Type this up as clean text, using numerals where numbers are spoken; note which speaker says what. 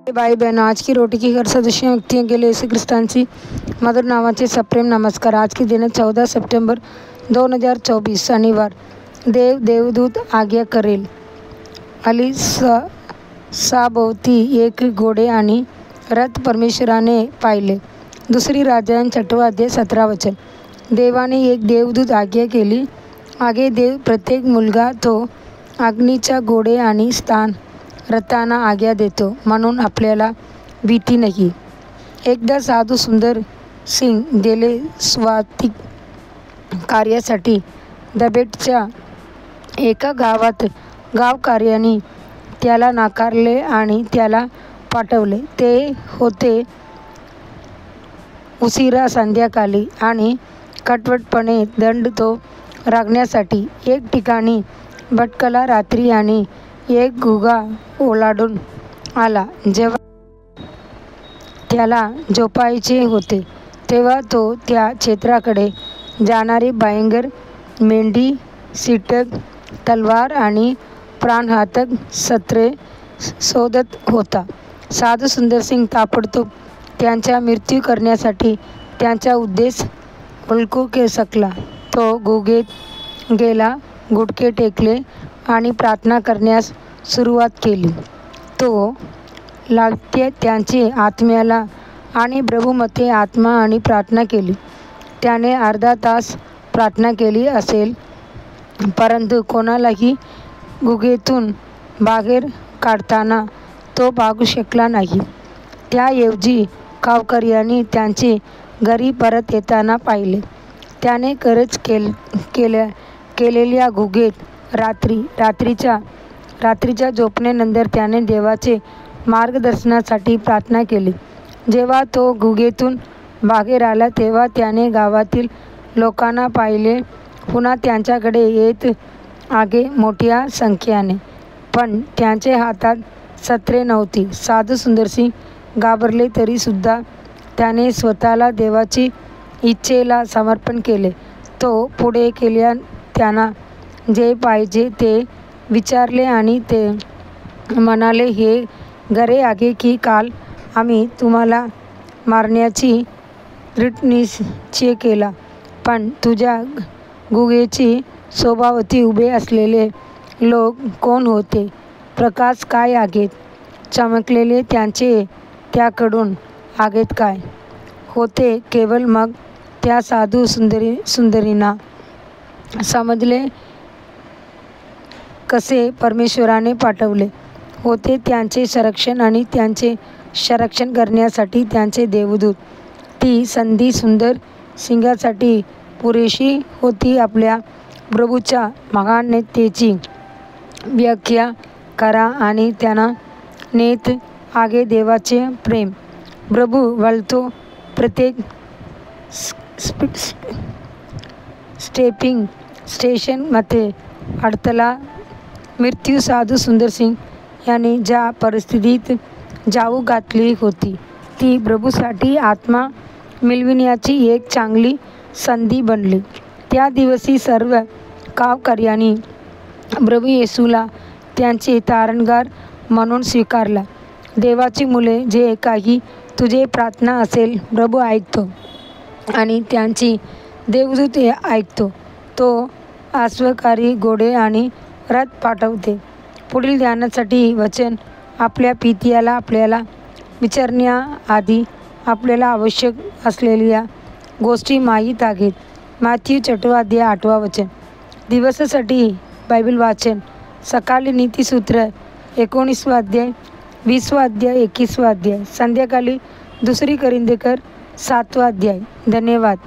Speaker 1: भाई बहनों, आज की रोटी की हर सदस्य व्यक्तियों के लिए यीशु ख्रिस्तांची मधुर नावाचे सप्रेम नमस्कार। आज की दिन 14 सप्टेंबर 2024 शनिवार। देवदूत आज्ञा करेल। अली साभोवती एक घोडे आणि रथ परमेश्वराने पाहिले। दुसरी राजांच्या 6 अध्याय 17 वचन। देवाने एक देवदूत आज्ञा केली। आगे देव प्रत्येक मुलगा तो अग्नीच्या घोडे आणि स्थान रथांना आज्ञा देतो, म्हणून आपल्याला भीती नाही। एकदा साधू सुंदर सिंग गेले स्वातिक कार्यासाठी तिबेटच्या एका गावात। गावकऱ्यांनी त्याला नाकारले आणि त्याला पाठवले। ते होते उशिरा संध्याकाळी आणि कटवटपणे दंड तो राखण्यासाठी एक ठिकाणी भटकला। रात्री आणि एक गुहा ओलांडून आला। जेव्हा त्याला झोपायचे होते तेव्हा तो त्या क्षेत्राकडे जाणारी भयंकर मेंढी, कीटक, तलवार आणि प्राणघातक शस्त्रे शोधत होता। साधू सुंदरसिंग ताबडतोब त्यांचा मृत्यू करण्यासाठी त्यांचा उद्देश ओळखू शकला। तो गुहेत गेला, गुडघे टेकले आणि प्रार्थना करण्यास सुरुवात केली। तो लागते त्याचे आत्म्याला आणि प्रभूमध्ये आत्मा आणि प्रार्थना केली। त्याने अर्धा तास प्रार्थना केली असेल, परंतु कोणालाही गुहेतून बाहेर काढताना तो बघू शकला नाही। त्याऐवजी गावकऱ्यांनी त्याचे घरी परत येताना पाहिले। त्याने खरंच केलेल्या गुहेत रात्रीच्या झोपण्यानंतर त्याने देवाचे मार्गदर्शनासाठी प्रार्थना केली। जेव्हा तो गुहेतून बाहेर आला तेव्हा त्याने गावातील लोकांना पाहिले पुन्हा त्यांच्याकडे येत आगे मोठ्या संख्येने, पण त्यांच्या हातात शस्त्रे नव्हती। साधू सुंदरसिंग घाबरले तरी सुद्धा त्याने स्वतःला देवाची इच्छेला समर्पण केले। तो पुढे गेला, त्यांना जे पाहिजे ते विचारले आणि ते म्हणाले, हे खरे आहे की काल आम्ही तुम्हाला मारण्याची दृढनिश्चय केला, पण तुझ्या गुहेची शोभावती उभे असलेले लोक कोण होते? प्रकाश काय आहेत? चमकलेले त्यांचे त्याकडून आहेत काय होते? केवळ मग त्या साधू सुंदरींना समजले कसे परमेश्वराने पाठवले होते त्यांचे संरक्षण आणि त्यांचे संरक्षण करण्यासाठी त्यांचे देवदूत। ती संधी सुंदर सिंगासाठी पुरेशी होती। आपल्या प्रभूच्या महानतेची व्याख्या करा आणि त्यांना नेत आगे देवाचे प्रेम। प्रभू बोलतो, प्रत्येक स्टेपिंग स्टेशनमध्ये अडथळा मृत्यू। साधू सुंदरसिंग यांनी ज्या परिस्थितीत जाऊ घातली होती ती प्रभूसाठी आत्मा मिळविण्याची एक चांगली संधी बनली। त्या दिवशी सर्व गावकऱ्यांनी प्रभू येशूला त्यांचे तारणहार म्हणून स्वीकारला। देवाची मुले, जे काही तुझे प्रार्थना असेल प्रभू ऐकतो आणि त्यांची देवदूत ऐकतो। तो अश्वकारी घोडे आणि रथ पाठवते। पुढील ध्यानासाठी वचन। आपल्या पित्याला आपल्याला विचारण्याआधी आपल्याला आवश्यक असलेल्या गोष्टी माहीत आहेत। मत्ती 6 अध्याय 8 वचन। दिवसासाठी बायबल वाचन। सकाळी नीतिसूत्र 19 अध्याय 20 अध्याय 21 अध्याय। संध्याकाळी 2 कोरिंथीकर 7 अध्याय। धन्यवाद।